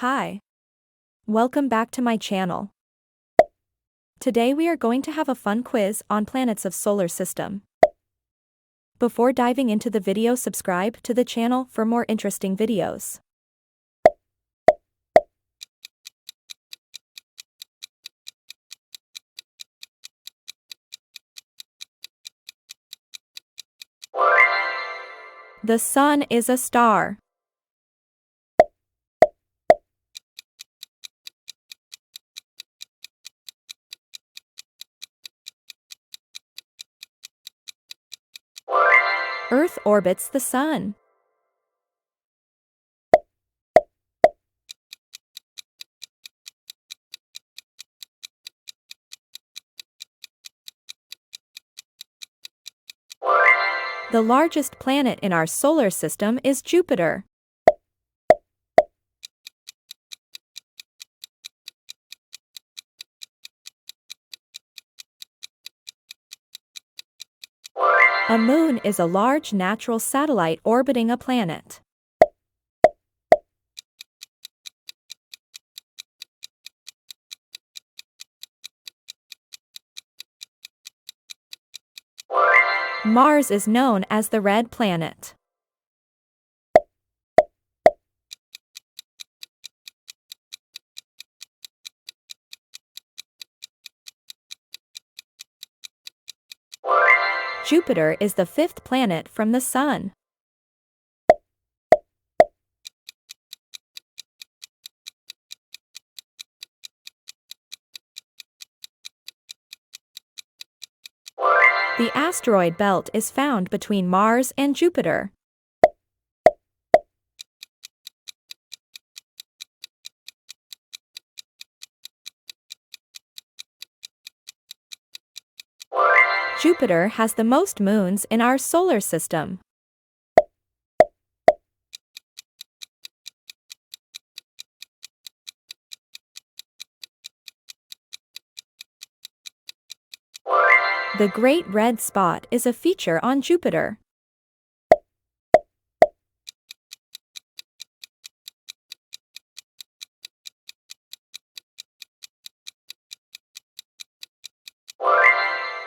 Hi. Welcome back to my channel. Today we are going to have a fun quiz on planets of solar system. Before diving into the video, subscribe to the channel for more interesting videos. The Sun is a star. Earth orbits the Sun. The largest planet in our solar system is Jupiter. A moon is a large natural satellite orbiting a planet. Mars is known as the red planet. Jupiter is the fifth planet from the Sun. The asteroid belt is found between Mars and Jupiter. Jupiter has the most moons in our solar system. The Great Red Spot is a feature on Jupiter.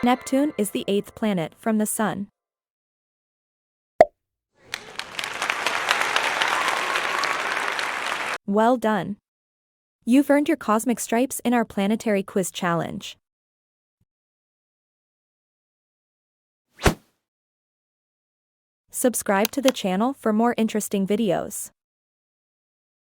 Neptune is the eighth planet from the Sun. Well done. You've earned your cosmic stripes in our planetary quiz challenge. Subscribe to the channel for more interesting videos.